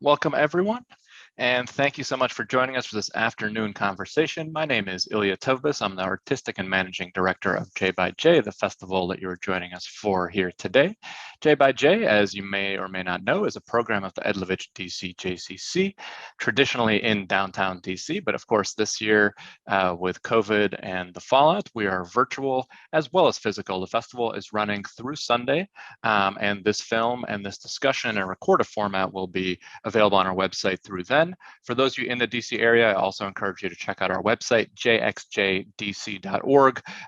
Welcome, everyone, and thank you so much for joining us for this afternoon conversation. My name is Ilya Tovbis. I'm the Artistic and Managing Director of J by J, the festival that you're joining us for here today. J by J, as you may or may not know, is a program of the Edlovich DC JCC, traditionally in downtown DC, but of course this year with COVID and the fallout, we are virtual as well as physical. The festival is running through Sunday, and this film and this discussion in a recorded format will be available on our website through then. For those of you in the DC area, I also encourage you to check out our website, jxjdc.org,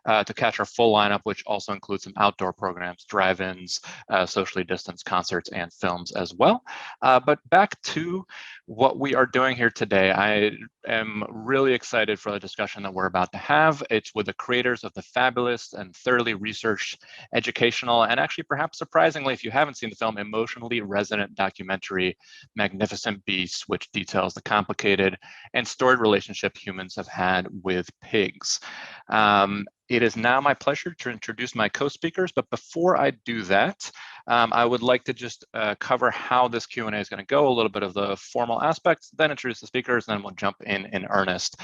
to catch our full lineup, which also includes some outdoor programs, drive-ins, socially distanced concerts, and films as well. But back to what we are doing here today. I am really excited for the discussion that we're about to have. It's with the creators of the fabulous and thoroughly researched, educational, and actually perhaps surprisingly, if you haven't seen the film, emotionally resonant documentary, Magnificent Beasts, which details the complicated and storied relationship humans have had with pigs. It is now my pleasure to introduce my co-speakers, but before I do that, I would like to just cover how this Q&A is going to go, a little bit of the formal aspects, then introduce the speakers, and then we'll jump in earnest.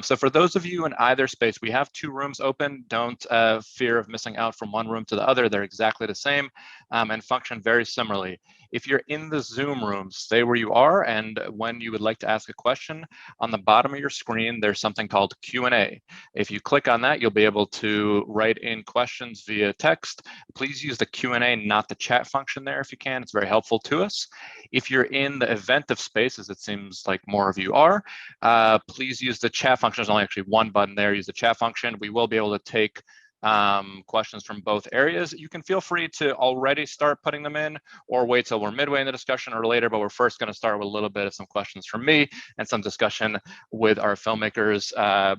So for those of you in either space, we have two rooms open. Don't fear of missing out from one room to the other. They're exactly the same and function very similarly. If you're in the Zoom room, stay where you are, and when you would like to ask a question, on the bottom of your screen, there's something called Q&A. If you click on that, you'll be able to write in questions via text. Please use the Q&A, not the chat function there if you can. It's very helpful to us. If you're in the event of space, as it seems like more of you are, please use the chat function. There's only actually one button there. Use the chat function. We will be able to take questions from both areas. You can feel free to already start putting them in or wait till we're midway in the discussion or later, but we're first going to start with a little bit of some questions from me and some discussion with our filmmakers,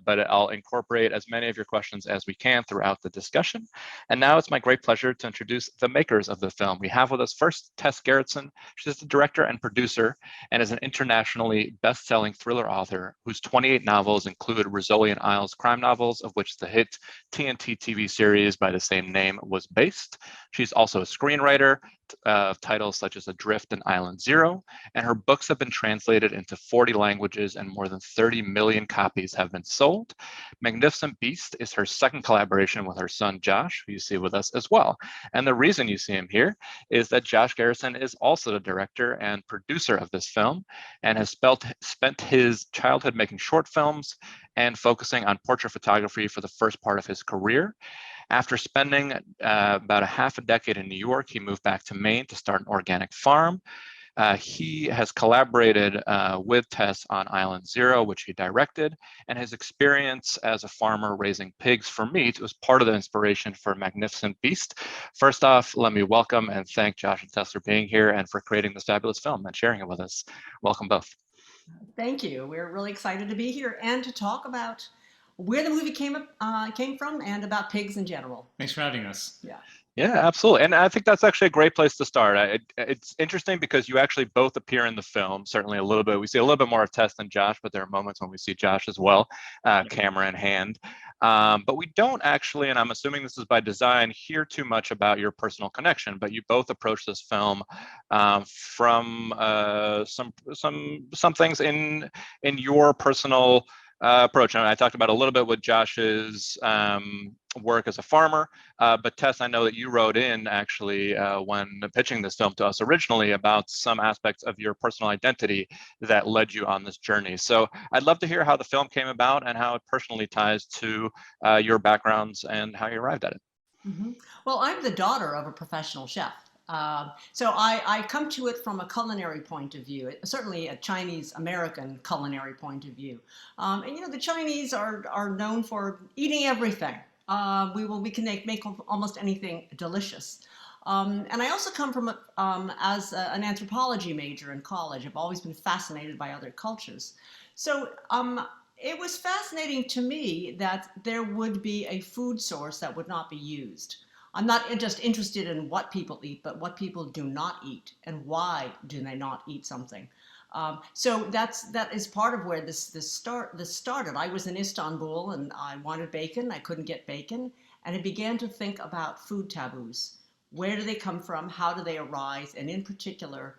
but I'll incorporate as many of your questions as we can throughout the discussion. And now it's my great pleasure to introduce the makers of the film. We have with us first Tess Gerritsen. She's the director and producer and is an internationally best-selling thriller author whose 28 novels include Rizzoli and Isles crime novels, of which the hit TNT TV series by the same name was based. She's also a screenwriter of titles such as Adrift and Island Zero, and her books have been translated into 40 languages and more than 30 million copies have been sold. Magnificent Beast is her second collaboration with her son Josh, who you see with us as well. And the reason you see him here is that Josh Gerritsen is also the director and producer of this film and has spent his childhood making short films and focusing on portrait photography for the first part of his career. After spending about a half a decade in New York, he moved back to Maine to start an organic farm. He has collaborated with Tess on Island Zero, which he directed, and his experience as a farmer raising pigs for meat was part of the inspiration for Magnificent Beast. First off, let me welcome and thank Josh and Tess for being here and for creating this fabulous film and sharing it with us. Welcome both. Thank you. We're really excited to be here and to talk about where the movie came from and about pigs in general. Thanks for having us. Yeah. Yeah, absolutely. And I think that's actually a great place to start. It's interesting because you actually both appear in the film, certainly a little bit. We see a little bit more of Tess than Josh, but there are moments when we see Josh as well, camera in hand. But we don't actually, and I'm assuming this is by design, hear too much about your personal connection, but you both approach this film from some things in your personal approach. And I talked about a little bit with Josh's work as a farmer, but Tess, I know that you wrote in actually when pitching this film to us originally about some aspects of your personal identity that led you on this journey. So I'd love to hear how the film came about and how it personally ties to your backgrounds and how you arrived at it. Mm-hmm. Well, I'm the daughter of a professional chef. So I come to it from a culinary point of view, certainly a Chinese American culinary point of view. And the Chinese are known for eating everything. We can make almost anything delicious. And I also come from as an anthropology major in college. I've always been fascinated by other cultures. So it was fascinating to me that there would be a food source that would not be used. I'm not just interested in what people eat, but what people do not eat and why do they not eat something. So that is part of where this started. I was in Istanbul and I wanted bacon. I couldn't get bacon, and I began to think about food taboos. Where do they come from? How do they arise? And in particular,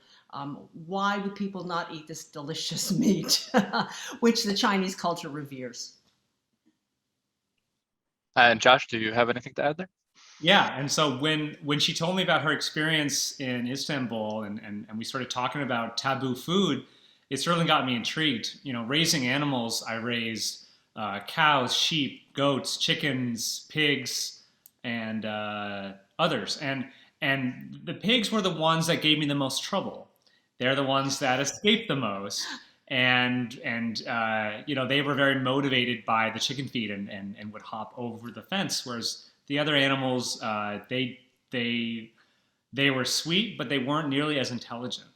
Why would people not eat this delicious meat, which the Chinese culture reveres? And Josh, do you have anything to add there? Yeah, and so when she told me about her experience in Istanbul and we started talking about taboo food, it certainly got me intrigued. You know, raising animals, I raised cows, sheep, goats, chickens, pigs, and others. And the pigs were the ones that gave me the most trouble. They're the ones that escaped the most. And you know, they were very motivated by the chicken feed and would hop over the fence, whereas the other animals, they they were sweet, but they weren't nearly as intelligent.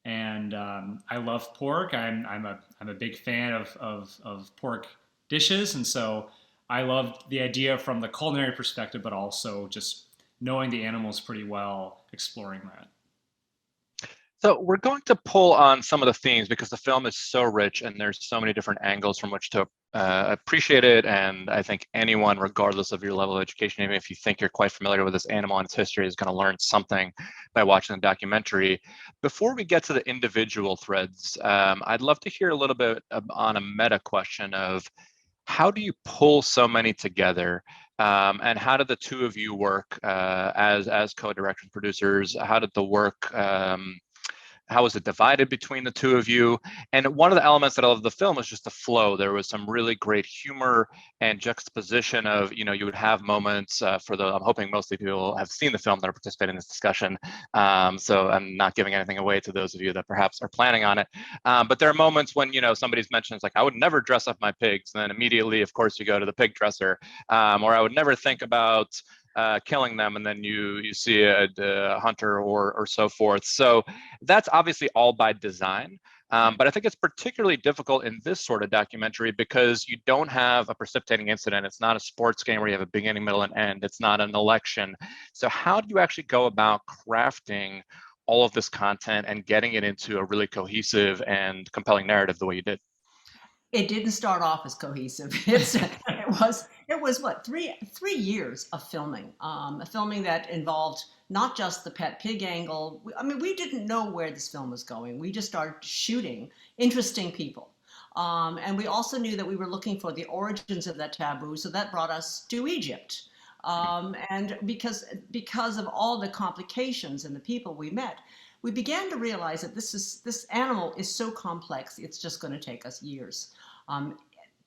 And I love pork. I'm a big fan of pork dishes, and so I loved the idea from the culinary perspective, but also just knowing the animals pretty well, exploring that. So we're going to pull on some of the themes because the film is so rich and there's so many different angles from which to appreciate it. And I think anyone, regardless of your level of education, even if you think you're quite familiar with this animal and its history, is going to learn something by watching the documentary. Before we get to the individual threads, I'd love to hear a little bit on a meta question of how do you pull so many together? And how did the two of you work as co-directors, producers? How did the work how was it divided between the two of you? And one of the elements that I love the film is just the flow. There was some really great humor and juxtaposition of, you know, you would have moments I'm hoping mostly people have seen the film that are participating in this discussion. So I'm not giving anything away to those of you that perhaps are planning on it. But there are moments when, you know, somebody's mentioned, it's like, I would never dress up my pigs. And then immediately, of course, you go to the pig dresser. Or I would never think about killing them, and then you see a hunter or so forth. So that's obviously all by design. But I think it's particularly difficult in this sort of documentary because you don't have a precipitating incident. It's not a sports game where you have a beginning, middle, and end. It's not an election. So how do you actually go about crafting all of this content and getting it into a really cohesive and compelling narrative the way you did? It didn't start off as cohesive. It was what, three years of filming, a filming that involved not just the pet pig angle. I mean, we didn't know where this film was going. We just started shooting interesting people. And we also knew that we were looking for the origins of that taboo, so that brought us to Egypt. And because of all the complications and the people we met, we began to realize that this animal is so complex. It's just going to take us years. Um,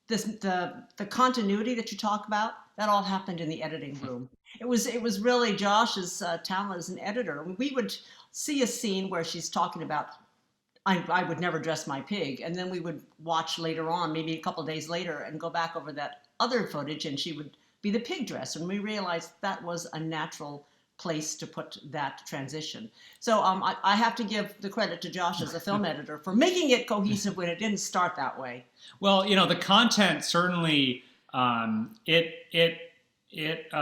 the continuity that you talk about, that all happened in the editing room. It was really Josh's talent as an editor. We would see a scene where she's talking about I would never dress my pig, and then we would watch later on, maybe a couple of days later, and go back over that other footage, and she would be the pig dress, and we realized that was a natural place to put that transition. So I have to give the credit to Josh as a film editor for making it cohesive when it didn't start that way. Well, you know, the content certainly it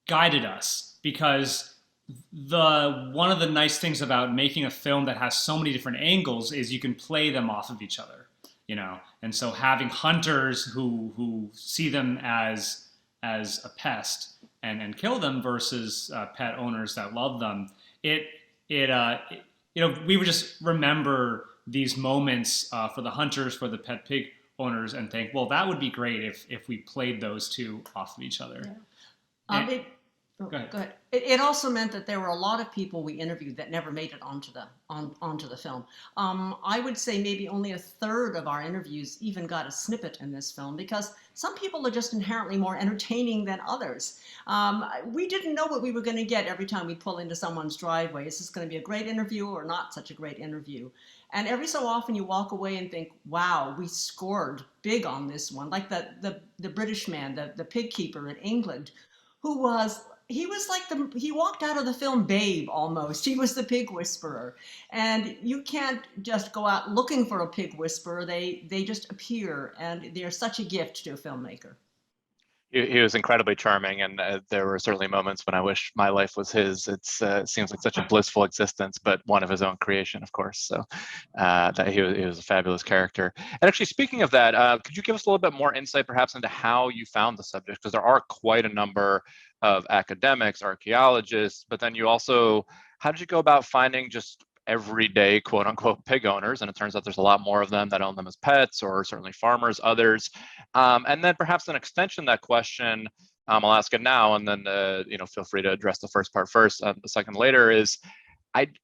guided us because the one of the nice things about making a film that has so many different angles is you can play them off of each other, you know. And so having hunters who see them as a pest and kill them versus pet owners that love them, it you know, we would just remember these moments for the hunters, for the pet pig owners, and think, well, that would be great if we played those two off of each other. Yeah. And, It, oh, go ahead. go ahead. It also meant that there were a lot of people we interviewed that never made it onto the film. I would say maybe only a third of our interviews even got a snippet in this film because some people are just inherently more entertaining than others. We didn't know what we were going to get every time we pull into someone's driveway. Is this going to be a great interview or not such a great interview? And every so often you walk away and think, wow, we scored big on this one. Like the British man, the pig keeper in England, who was he was like he walked out of the film Babe almost. He was the pig whisperer. And you can't just go out looking for a pig whisperer. They just appear and they're such a gift to a filmmaker. He was incredibly charming, and there were certainly moments when I wish my life was his. It seems like such a blissful existence, but one of his own creation, of course. So that he was a fabulous character. And actually, speaking of that, could you give us a little bit more insight, perhaps, into how you found the subject? Because there are quite a number of academics, archaeologists, but then you also, how did you go about finding just everyday quote unquote pig owners, and it turns out there's a lot more of them that own them as pets, or certainly farmers, others. And then perhaps an extension of that question, I'll ask it now, and then feel free to address the first part first, the second later, is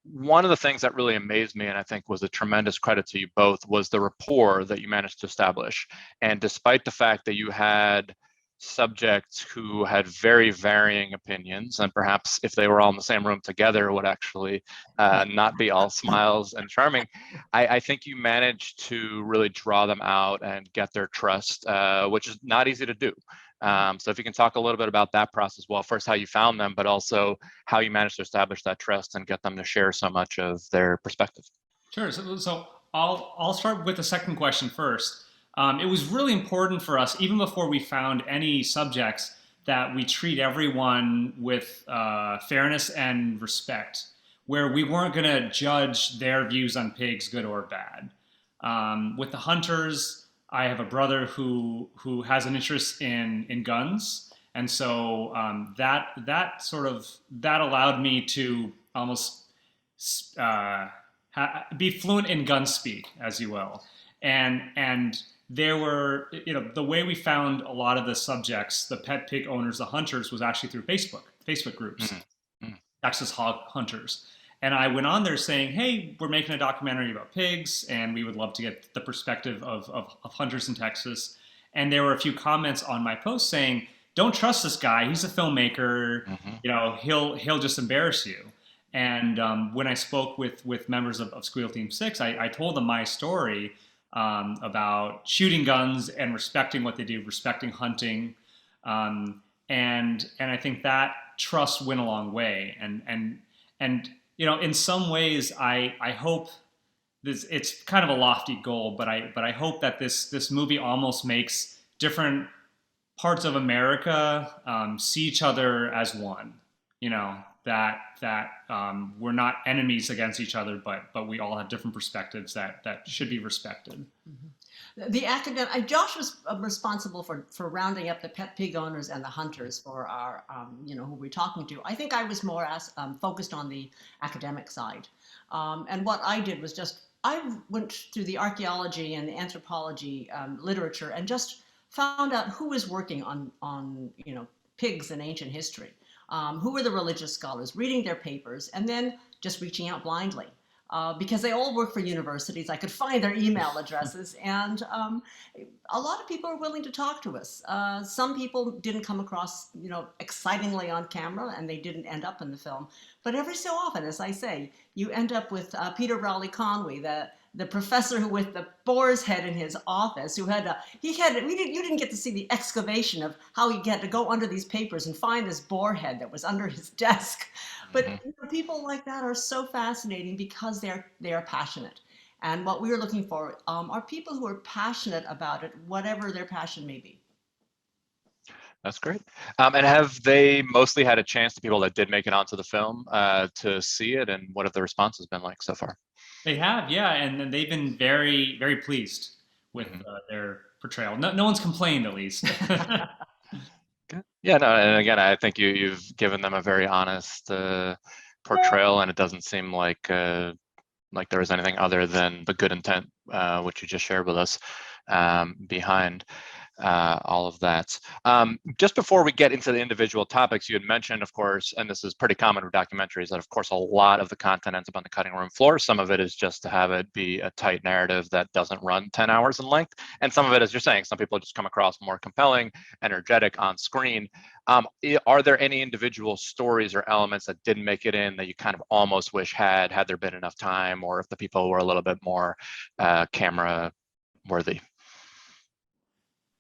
one of the things that really amazed me, and I think was a tremendous credit to you both, was the rapport that you managed to establish. And despite the fact that you had subjects who had very varying opinions, and perhaps if they were all in the same room together would actually not be all smiles and charming, I think you managed to really draw them out and get their trust, which is not easy to do. So if you can talk a little bit about that process, well, first how you found them, but also how you managed to establish that trust and get them to share so much of their perspective. Sure. So I'll start with the second question first. It was really important for us, even before we found any subjects, that we treat everyone with fairness and respect, where we weren't going to judge their views on pigs, good or bad. With the hunters, I have a brother who has an interest in guns, and so that allowed me to almost be fluent in gun speak, as you will, and there were, the way we found a lot of the subjects, the pet pig owners, the hunters, was actually through Facebook groups, Texas Hog Hunters. And I went on there saying, hey, we're making a documentary about pigs, and we would love to get the perspective of hunters in Texas. And there were a few comments on my post saying, don't trust this guy. He's a filmmaker. He'll just embarrass you. And when I spoke with members of Squeal Team 6, I told them my story about shooting guns and respecting what they do, respecting hunting. And I think that trust went a long way. And in some ways, I hope it's kind of a lofty goal, but I hope that this movie almost makes different parts of America see each other as one. That we're not enemies against each other, but we all have different perspectives that should be respected. Mm-hmm. The academic, Josh was responsible for rounding up the pet pig owners and the hunters for our, who we're talking to. I think I was more focused on the academic side. And what I did was I went through the archaeology and the anthropology literature and just found out who was working on pigs in ancient history. Who were the religious scholars, reading their papers, and then just reaching out blindly. Because they all work for universities. I could find their email addresses, and a lot of people are willing to talk to us. Some people didn't come across, excitingly on camera, and they didn't end up in the film. But every so often, as I say, you end up with Peter Rowley Conway, the professor who, with the boar's head in his office, you didn't get to see the excavation of how he had to go under these papers and find this boar head that was under his desk. But people like that are so fascinating because they are passionate. And what we're looking for are people who are passionate about it, whatever their passion may be. That's great. And have they mostly had a chance, to people that did make it onto the film, to see it? And what have the responses been like so far? They have, yeah, and they've been very, very pleased with their portrayal. No one's complained, at least. Good. Yeah, no, and again, I think you've given them a very honest portrayal, and it doesn't seem like there was anything other than the good intent, which you just shared with us, behind all of that. Just before we get into the individual topics, you had mentioned, of course, and this is pretty common with documentaries, that of course a lot of the content ends up on the cutting room floor. Some of it is just to have it be a tight narrative that doesn't run 10 hours in length. And some of it, as you're saying, some people just come across more compelling, energetic on screen. Are there any individual stories or elements that didn't make it in that you kind of almost wish had there been enough time, or if the people were a little bit more camera worthy?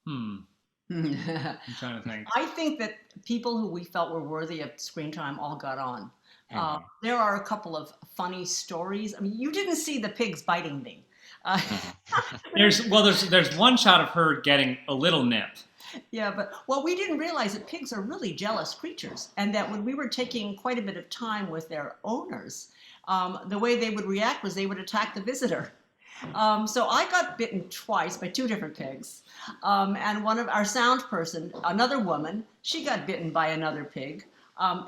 I'm trying to think. I think that people who we felt were worthy of screen time all got on. There are a couple of funny stories. I mean, you didn't see the pigs biting me. There's one shot of her getting a little nip. Yeah, but we didn't realize that pigs are really jealous creatures, and that when we were taking quite a bit of time with their owners, the way they would react was they would attack the visitor. So I got bitten twice by two different pigs. And one of our sound person, another woman, she got bitten by another pig.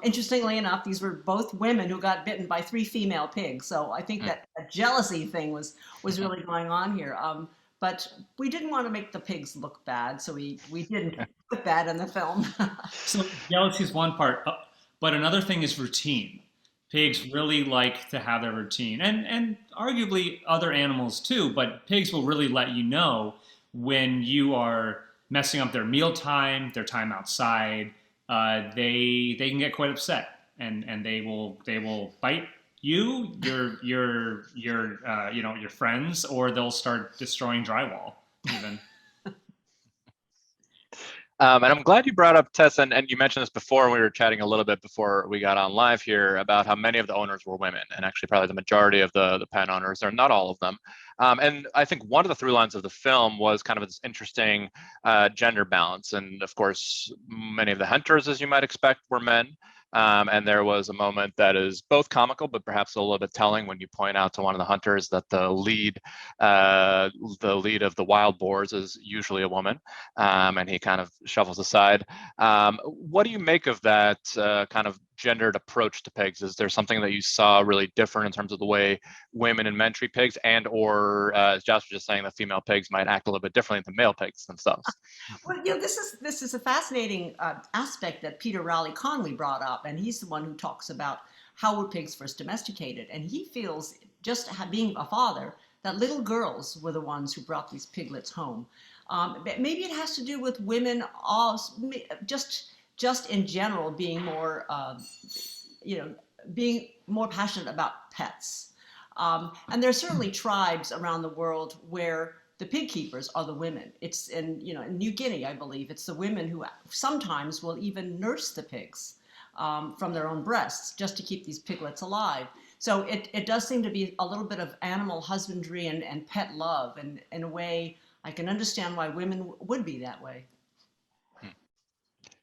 Interestingly enough, these were both women who got bitten by 3 female pigs. So I think that a jealousy thing was really going on here. But we didn't want to make the pigs look bad, so we didn't put that in the film. So jealousy is one part, but another thing is routine. Pigs really like to have their routine, and arguably other animals too. But pigs will really let you know when you are messing up their meal time, their time outside. They can get quite upset, and they will bite you, your friends, or they'll start destroying drywall even. And I'm glad you brought up Tess, and you mentioned this before, and we were chatting a little bit before we got on live here about how many of the owners were women, and actually probably the majority of the pen owners, or not all of them. And I think one of the through lines of the film was kind of this interesting gender balance. And of course, many of the hunters, as you might expect, were men. And there was a moment that is both comical, but perhaps a little bit telling when you point out to one of the hunters that the lead of the wild boars is usually a woman, and he kind of shovels aside. What do you make of that kind of gendered approach to pigs? Is there something that you saw really different in terms of the way women and men treat pigs, and or as Josh was just saying, that female pigs might act a little bit differently than male pigs themselves? Well, this is a fascinating aspect that Peter Rowley Conley brought up, and he's the one who talks about how were pigs first domesticated, and he feels, just being a father, that little girls were the ones who brought these piglets home. But maybe it has to do with women, all, just in general, being more, being more passionate about pets. And there are certainly tribes around the world where the pig keepers are the women. It's in New Guinea, I believe, it's the women who sometimes will even nurse the pigs from their own breasts just to keep these piglets alive. So it does seem to be a little bit of animal husbandry and pet love. And in a way, I can understand why women would be that way.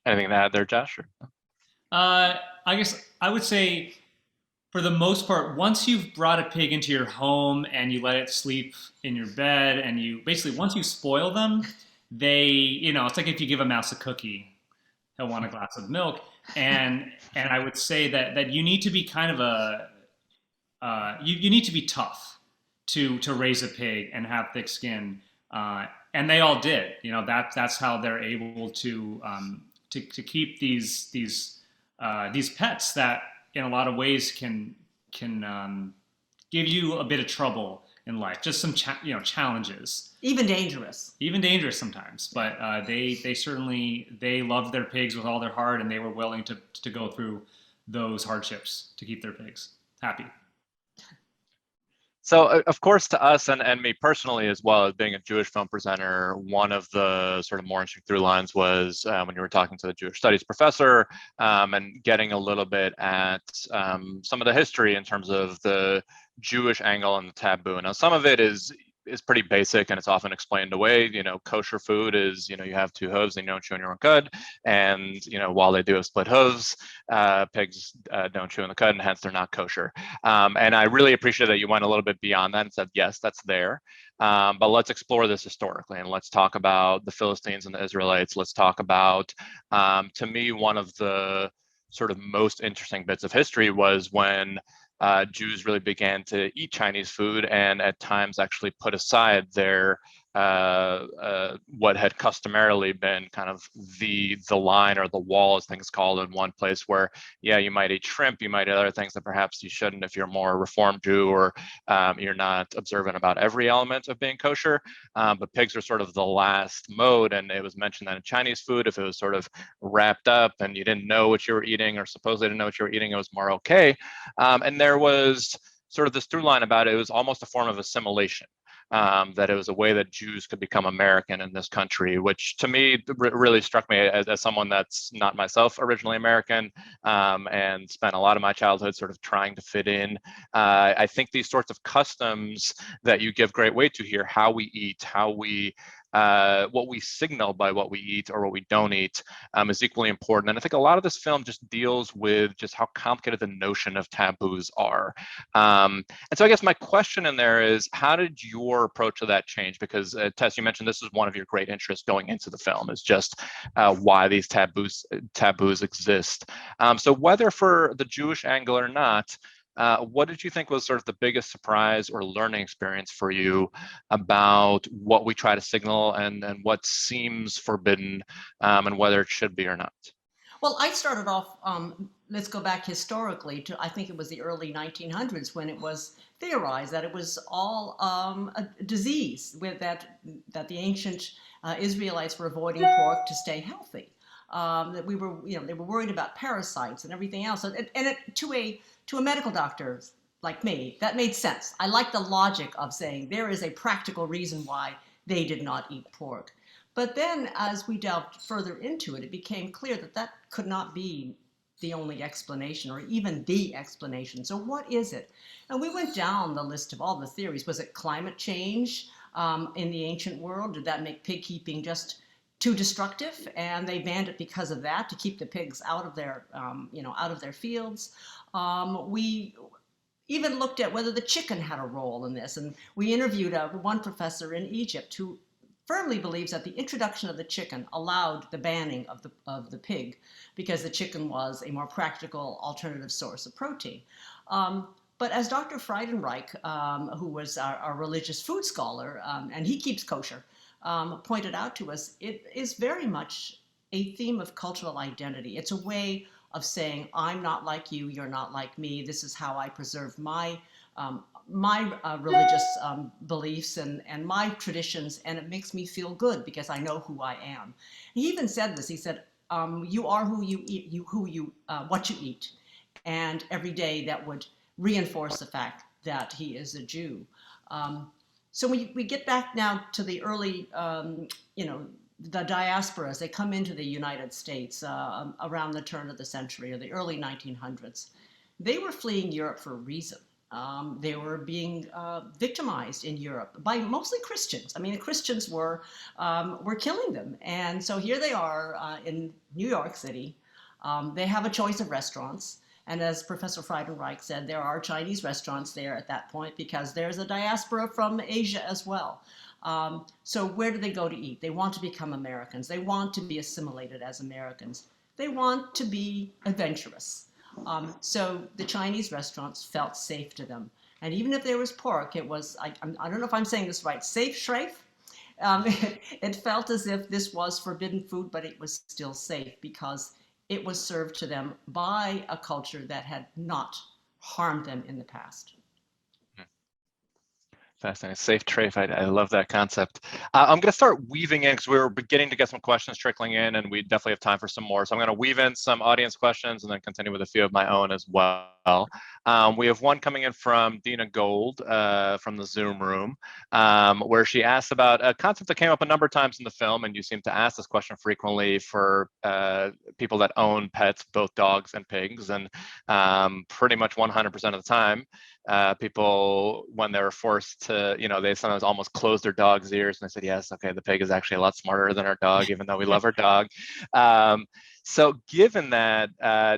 Anything to add there, Josh? I guess I would say, for the most part, once you've brought a pig into your home and you let it sleep in your bed, and you basically, once you spoil them, it's like if you give a mouse a cookie, he'll want a glass of milk. And I would say that you need to be kind of you need to be tough to raise a pig and have thick skin. And they all did. That's how they're able to keep these pets that in a lot of ways can give you a bit of trouble in life, just some challenges, Even dangerous sometimes. But they certainly, they loved their pigs with all their heart, and they were willing to go through those hardships to keep their pigs happy. So, of course, to us and me personally, as well as being a Jewish film presenter, one of the sort of more interesting through lines was when you were talking to the Jewish studies professor and getting a little bit at some of the history in terms of the Jewish angle and the taboo. Now, some of it is pretty basic, and it's often explained away. Kosher food is, you have 2 hooves and you don't chew on your own cud. And, while they do have split hooves, pigs don't chew on the cud, and hence they're not kosher. And I really appreciate that you went a little bit beyond that and said, yes, that's there. But let's explore this historically, and let's talk about the Philistines and the Israelites. Let's talk about, to me, one of the sort of most interesting bits of history was when Jews really began to eat Chinese food, and at times actually put aside their what had customarily been kind of the line, or the wall, as things called, in one place where, yeah, you might eat shrimp, you might eat other things that perhaps you shouldn't if you're more Reformed Jew, or you're not observant about every element of being kosher. But pigs are sort of the last mode, and it was mentioned that in Chinese food, if it was sort of wrapped up and you didn't know what you were eating, or supposedly didn't know what you were eating, it was more okay. And there was sort of this through line about it. It was almost a form of assimilation. That it was a way that Jews could become American in this country, which to me really struck me as someone that's not myself originally American, and spent a lot of my childhood sort of trying to fit in. I think these sorts of customs that you give great weight to here, how we eat, how we what we signal by what we eat or what we don't eat is equally important. And I think a lot of this film just deals with just how complicated the notion of taboos are. And so I guess my question in there is, how did your approach to that change? Because Tess, you mentioned this is one of your great interests going into the film, is just why these taboos exist. So whether for the Jewish angle or not, what did you think was sort of the biggest surprise or learning experience for you about what we try to signal and what seems forbidden, and whether it should be or not? Well, I started off, let's go back historically to, I think it was the early 1900s when it was theorized that it was all a disease that the ancient Israelites were avoiding pork to stay healthy. That we were, they were worried about parasites and everything else. To a medical doctor like me, that made sense. I like the logic of saying there is a practical reason why they did not eat pork. But then as we delved further into it, it became clear that that could not be the only explanation or even the explanation. So what is it? And we went down the list of all the theories. Was it climate change in the ancient world? Did that make pig keeping just too destructive, and they banned it because of that, to keep the pigs out of their, out of their fields? We even looked at whether the chicken had a role in this, and we interviewed one professor in Egypt who firmly believes that the introduction of the chicken allowed the banning of the pig because the chicken was a more practical alternative source of protein. But as Dr. Friedenreich, who was our religious food scholar, and he keeps kosher, pointed out to us, it is very much a theme of cultural identity. It's a way of saying, I'm not like you, you're not like me. This is how I preserve my religious beliefs and my traditions, and it makes me feel good because I know who I am. He even said this. He said, "You are who you eat, what you eat," and every day that would reinforce the fact that he is a Jew. So we get back now to the early, the diasporas. They come into the United States around the turn of the century or the early 1900s. They were fleeing Europe for a reason. They were being victimized in Europe by mostly Christians. I mean, the Christians were killing them, and so here they are in New York City. They have a choice of restaurants, and as Professor Friedenreich said, there are Chinese restaurants there at that point because there's a diaspora from Asia as well. So where do they go to eat? They want to become Americans. They want to be assimilated as Americans. They want to be adventurous. So the Chinese restaurants felt safe to them. And even if there was pork, it was, I don't know if I'm saying this right, safe schreif? It felt as if this was forbidden food, but it was still safe because it was served to them by a culture that had not harmed them in the past. Fascinating. Safe trafe. I love that concept. I'm going to start weaving in because we were beginning to get some questions trickling in, and we definitely have time for some more. So I'm going to weave in some audience questions and then continue with a few of my own as well. We have one coming in from Dina Gold from the Zoom room, where she asks about a concept that came up a number of times in the film, and you seem to ask this question frequently for people that own pets, both dogs and pigs, and pretty much 100% of the time, people, when they're forced to, they sometimes almost close their dog's ears, and they said, yes, okay, the pig is actually a lot smarter than our dog, even though we love our dog. So given that,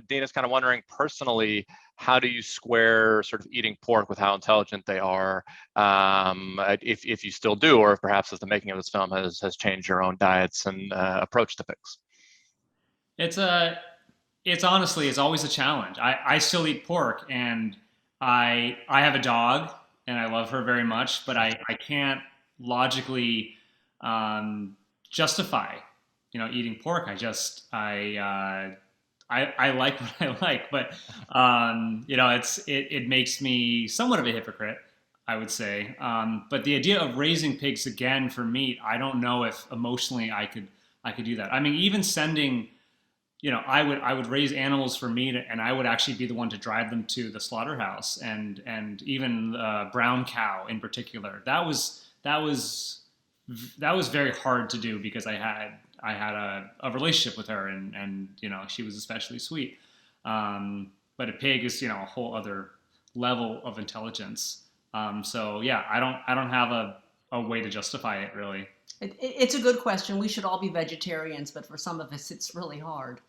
Dana's kind of wondering personally, how do you square sort of eating pork with how intelligent they are, if you still do, or if perhaps as the making of this film has changed your own diets and approach to pigs? It's honestly, it's always a challenge. I still eat pork, and I have a dog, and I love her very much, but I can't logically justify, eating pork. I like what I like, but it makes me somewhat of a hypocrite, I would say. But the idea of raising pigs again for meat, I don't know if emotionally I could do that. I mean, even sending, I would raise animals for meat, and I would actually be the one to drive them to the slaughterhouse, and even brown cow in particular. That was very hard to do because I had a relationship with her, and she was especially sweet. But a pig is a whole other level of intelligence. So yeah, I don't have a way to justify it really. It's a good question. We should all be vegetarians, but for some of us, it's really hard.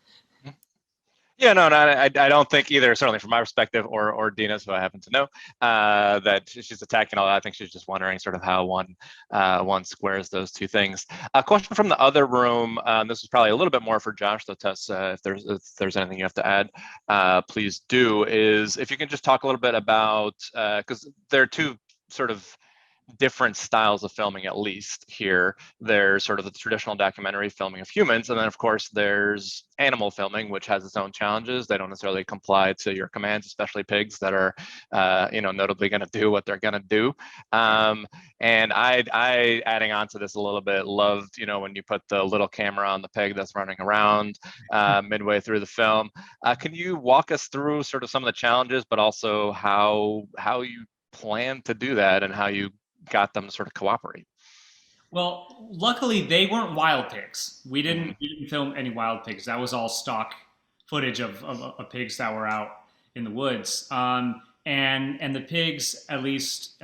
Yeah, no, I don't think either, certainly from my perspective or Dina's, who I happen to know, that she's attacking all that. I think she's just wondering sort of how one squares those two things. A question from the other room. This is probably a little bit more for Josh, though, Tess, if there's anything you have to add, please do. Is if you can just talk a little bit about, because there are two sort of different styles of filming, at least here. There's sort of the traditional documentary filming of humans, and then of course there's animal filming, which has its own challenges. They don't necessarily comply to your commands, especially pigs that are notably going to do what they're going to do. And I adding on to this a little bit, loved when you put the little camera on the pig that's running around midway through the film. Can you walk us through sort of some of the challenges, but also how you plan to do that and how you got them to sort of cooperate? Well, luckily they weren't wild pigs. We Mm-hmm. didn't we didn't film any wild pigs. That was all stock footage of pigs that were out in the woods. And the pigs, at least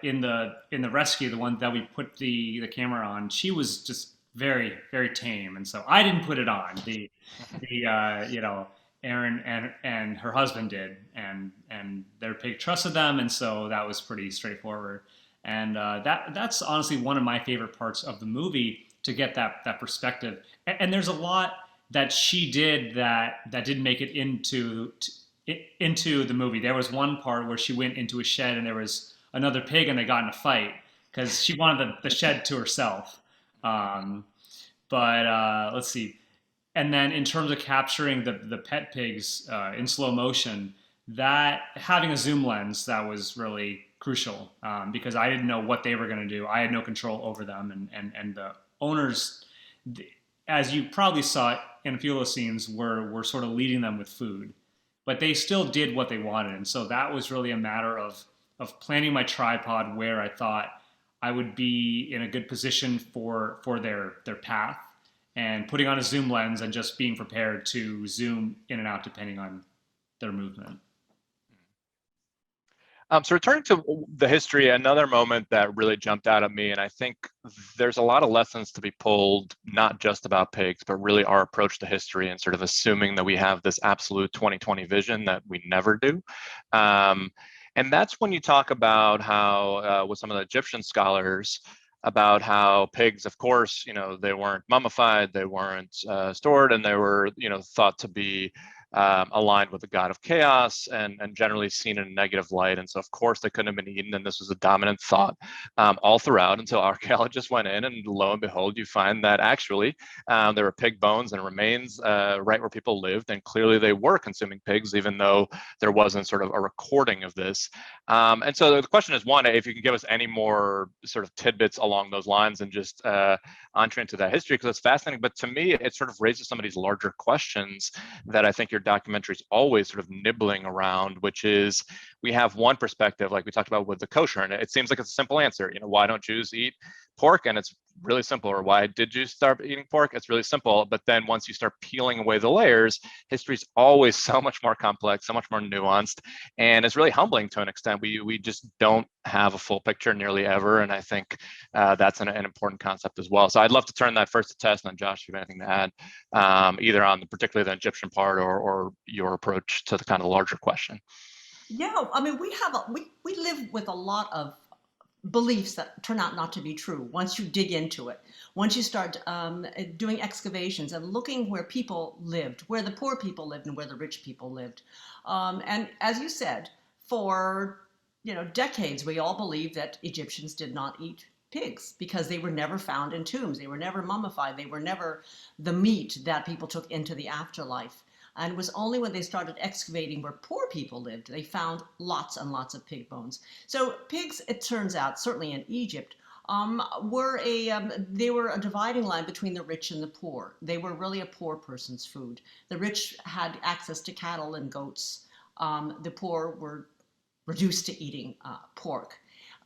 in the rescue, the one that we put the camera on, she was just very very tame, and so I didn't put it on. The Erin and her husband did, and their pig trusted them, and so that was pretty straightforward. And that's honestly one of my favorite parts of the movie, to get that perspective. And there's a lot that she did that didn't make it into the movie. There was one part where she went into a shed and there was another pig and they got in a fight because she wanted the shed to herself. Um, but let's see. And then in terms of capturing the pet pigs in slow motion, that having a zoom lens, that was really crucial, because I didn't know what they were going to do. I had no control over them, and the owners, as you probably saw in a few of those scenes, were sort of leading them with food, but they still did what they wanted. And so that was really a matter of planning my tripod where I thought I would be in a good position for their path, and putting on a zoom lens and just being prepared to zoom in and out depending on their movement. So returning to the history, another moment that really jumped out at me, and I think there's a lot of lessons to be pulled, not just about pigs, but really our approach to history and sort of assuming that we have this absolute 2020 vision that we never do. And that's when you talk about how, with some of the Egyptian scholars, about how pigs, of course, they weren't mummified, they weren't stored, and they were, thought to be aligned with the god of chaos, and generally seen in a negative light. And so, of course, they couldn't have been eaten. And this was a dominant thought all throughout, until archaeologists went in, and lo and behold, you find that actually there were pig bones and remains right where people lived. And clearly they were consuming pigs, even though there wasn't sort of a recording of this. And so the question is, one, if you can give us any more sort of tidbits along those lines, and just entree into that history, because it's fascinating. But to me, it sort of raises some of these larger questions that I think your documentary is always sort of nibbling around, which is, we have one perspective, like we talked about with the kosher, and it seems like it's a simple answer. Why don't Jews eat pork? And it's really simple. Or why did you start eating pork? It's really simple. But then once you start peeling away the layers, history is always so much more complex, so much more nuanced, and it's really humbling to an extent. We just don't have a full picture nearly ever, and I think that's an important concept as well. So I'd love to turn that first to Tess, and then Josh, if you have anything to add, either on particularly the Egyptian part, or your approach to the kind of larger question. Yeah, I mean, we live with a lot of beliefs that turn out not to be true once you dig into it. Once you start doing excavations and looking where people lived, where the poor people lived and where the rich people lived. And as you said, for decades, we all believed that Egyptians did not eat pigs because they were never found in tombs. They were never mummified. They were never the meat that people took into the afterlife. And it was only when they started excavating where poor people lived, they found lots and lots of pig bones. So pigs, it turns out, certainly in Egypt, they were a dividing line between the rich and the poor. They were really a poor person's food. The rich had access to cattle and goats. The poor were reduced to eating pork.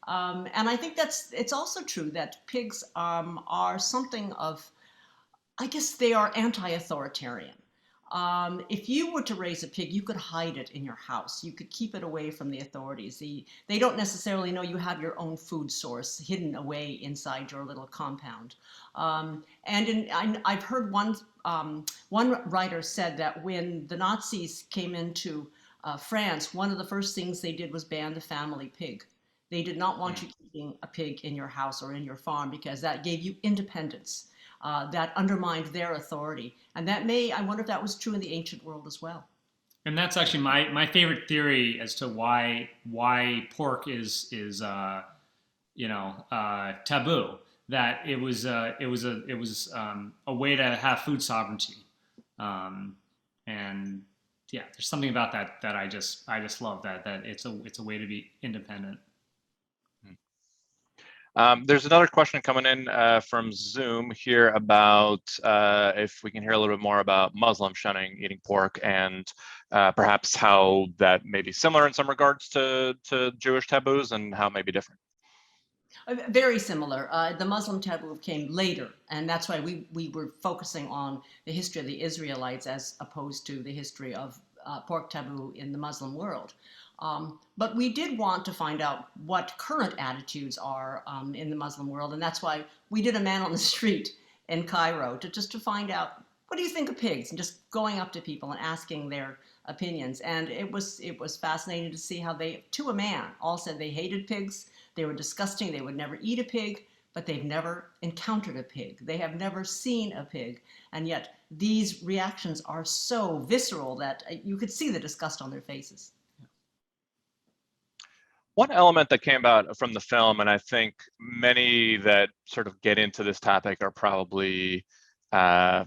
And I think it's also true that pigs are something of, I guess they are anti-authoritarian. If you were to raise a pig, you could hide it in your house. You could keep it away from the authorities. They don't necessarily know you have your own food source hidden away inside your little compound. I've heard one writer said that when the Nazis came into France, one of the first things they did was ban the family pig. They did not want you keeping a pig in your house or in your farm because that gave you independence. That undermined their authority. And I wonder if that was true in the ancient world as well. And that's actually my favorite theory as to why pork is taboo. That it was a way to have food sovereignty, and yeah, there's something about that I just love that it's a way to be independent. There's another question coming in from Zoom here about if we can hear a little bit more about Muslim shunning eating pork and perhaps how that may be similar in some regards to Jewish taboos and how it may be different. Very similar. The Muslim taboo came later, and that's why we were focusing on the history of the Israelites as opposed to the history of pork taboo in the Muslim world. But we did want to find out what current attitudes are in the Muslim world, and that's why we did a man on the street in Cairo to find out, what do you think of pigs? And just going up to people and asking their opinions. And it was fascinating to see how they, to a man, all said they hated pigs, they were disgusting, they would never eat a pig, but they've never encountered a pig. They have never seen a pig. And yet these reactions are so visceral that you could see the disgust on their faces. One element that came out from the film, and I think many that sort of get into this topic are probably at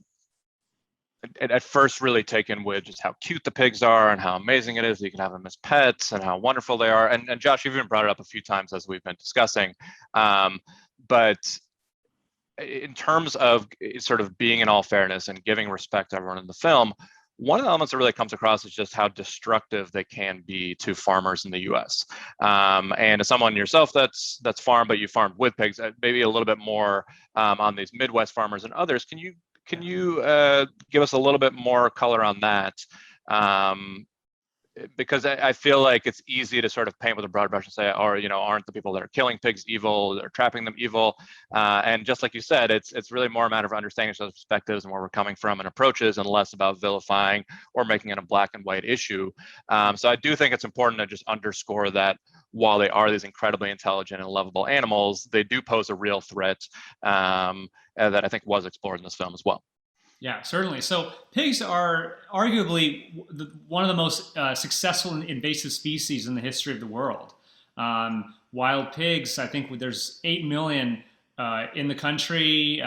first really taken with just how cute the pigs are and how amazing it is that you can have them as pets and how wonderful they are. And Josh, you've even brought it up a few times as we've been discussing. But in terms of sort of being in all fairness and giving respect to everyone in the film, one of the elements that really comes across is just how destructive they can be to farmers in the U.S. And as someone yourself that's farmed, but you farmed with pigs, maybe a little bit more on these Midwest farmers and others. Can you give us a little bit more color on that? Because I feel like it's easy to sort of paint with a broad brush and say, or aren't the people that are killing pigs evil, or trapping them evil? And just like you said, it's really more a matter of understanding each other's perspectives and where we're coming from and approaches, and less about vilifying or making it a black and white issue. So I do think it's important to just underscore that while they are these incredibly intelligent and lovable animals, they do pose a real threat that I think was explored in this film as well. Yeah, certainly. So pigs are arguably one of the most successful invasive species in the history of the world. Wild pigs, I think there's 8 million in the country.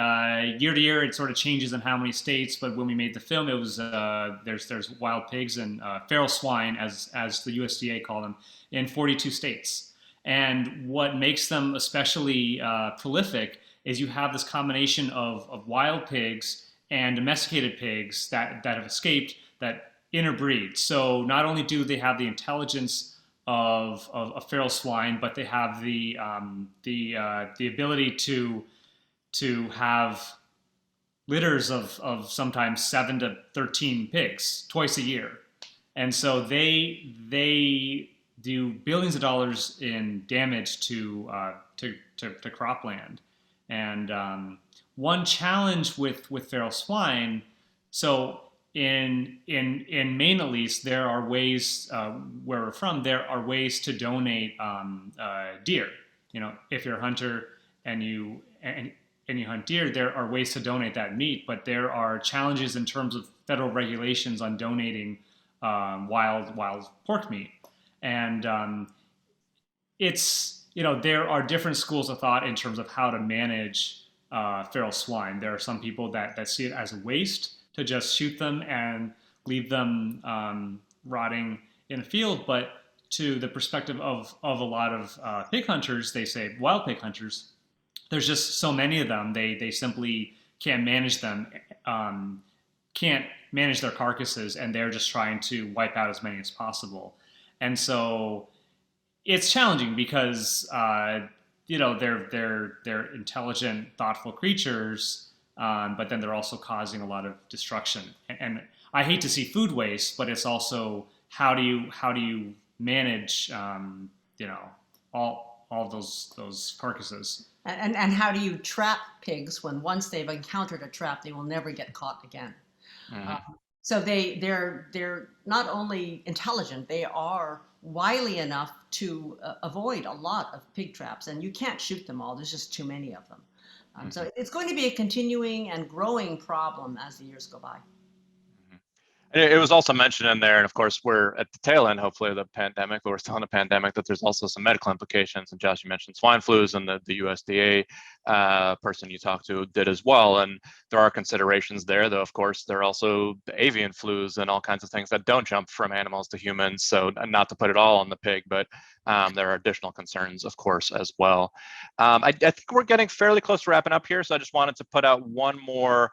Year to year, it sort of changes in how many states. But when we made the film, it was there's wild pigs and feral swine, as the USDA call them, in 42 states. And what makes them especially prolific is you have this combination of wild pigs and domesticated pigs that have escaped that interbreed. So not only do they have the intelligence of feral swine, but they have the ability to have litters of sometimes 7 to 13 pigs twice a year, and so they do billions of dollars in damage to cropland. And one challenge with feral swine, so in Maine at least, there are ways where we're from. There are ways to donate deer. If you're a hunter and you hunt deer, there are ways to donate that meat. But there are challenges in terms of federal regulations on donating wild pork meat, and there are different schools of thought in terms of how to manage feral swine. There are some people that see it as a waste to just shoot them and leave them rotting in a field. But to the perspective of a lot of pig hunters, they say, wild pig hunters, there's just so many of them, they simply can't manage them, can't manage their carcasses, and they're just trying to wipe out as many as possible. And so it's challenging because they're intelligent, thoughtful creatures, but then they're also causing a lot of destruction. And I hate to see food waste, but it's also how do you manage all those carcasses. And how do you trap pigs when once they've encountered a trap, they will never get caught again? Uh, Hmm. so they're not only intelligent, they are wily enough to avoid a lot of pig traps, and you can't shoot them all. There's just too many of them. So it's going to be a continuing and growing problem as the years go by. It was also mentioned in there, and of course, we're at the tail end, hopefully, of the pandemic, but we're still in a pandemic, that there's also some medical implications. And Josh, you mentioned swine flus, and the USDA person you talked to did as well. And there are considerations there, though, of course, there are also the avian flus and all kinds of things that don't jump from animals to humans. So, not to put it all on the pig, but there are additional concerns, of course, as well. I think we're getting fairly close to wrapping up here. So, I just wanted to put out one more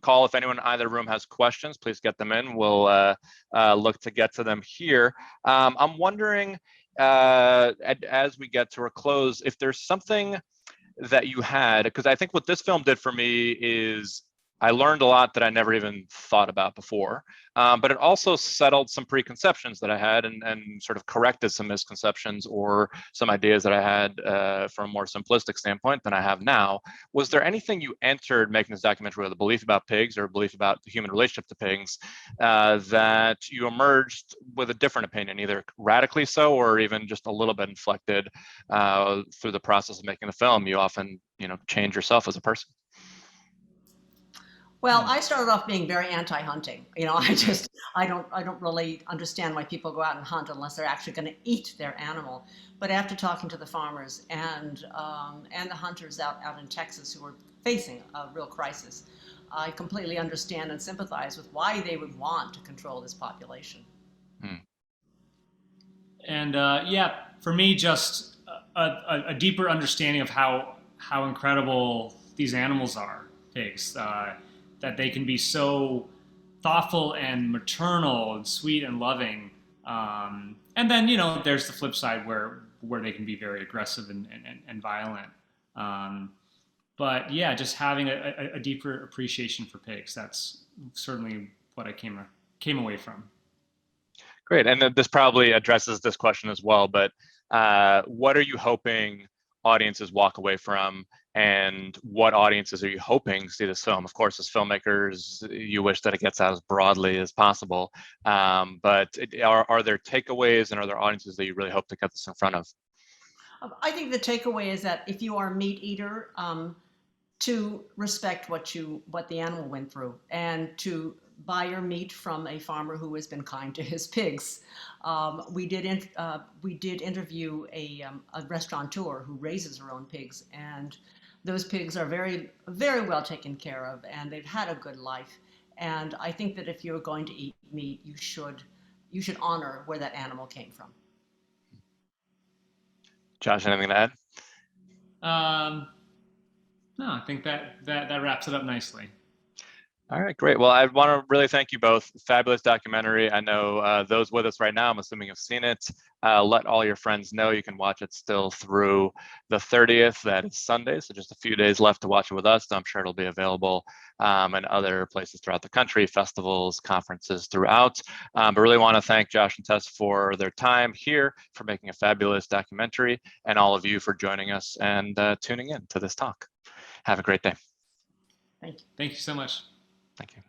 call. If anyone in either room has questions, please get them in. We'll look to get to them here. I'm wondering, as we get to a close, if there's something that you had, because I think what this film did for me is I learned a lot that I never even thought about before, but it also settled some preconceptions that I had, and sort of corrected some misconceptions or some ideas that I had from a more simplistic standpoint than I have now. Was there anything you entered making this documentary with a belief about pigs or a belief about the human relationship to pigs that you emerged with a different opinion, either radically so or even just a little bit inflected through the process of making the film? You often, change yourself as a person. Well, I started off being very anti-hunting. Mm, I don't really understand why people go out and hunt unless they're actually going to eat their animal. But after talking to the farmers and the hunters out in Texas who are facing a real crisis, I completely understand and sympathize with why they would want to control this population. mm, And yeah, for me, just a deeper understanding of how incredible these animals are, pigs, that they can be so thoughtful and maternal and sweet and loving. And then there's the flip side where they can be very aggressive and violent. Um, but yeah, just having a deeper appreciation for pigs. That's certainly what I came away from. Great. And this probably addresses this question as well, but what are you hoping audiences walk away from, and what audiences are you hoping see this film? Of course, as filmmakers, you wish that it gets out as broadly as possible, but are there takeaways, and are there audiences that you really hope to get this in front of? I think the takeaway is that if you are a meat eater, to respect what the animal went through, and to buy your meat from a farmer who has been kind to his pigs. We did interview a restaurateur who raises her own pigs, and those pigs are very very well taken care of, and they've had a good life. And I think that if you're going to eat meat, you should honor where that animal came from. Josh, anything to add? Um, no, I think that wraps it up nicely. All right, great. Well, I want to really thank you both. Fabulous documentary. I know those with us right now, I'm assuming have seen it. Let all your friends know you can watch it still through the 30th. That is Sunday, so just a few days left to watch it with us. I'm sure it'll be available in other places throughout the country, festivals, conferences throughout. But really want to thank Josh and Tess for their time here, for making a fabulous documentary, and all of you for joining us and tuning in to this talk. Have a great day. Thank you. Thank you so much. Thank you.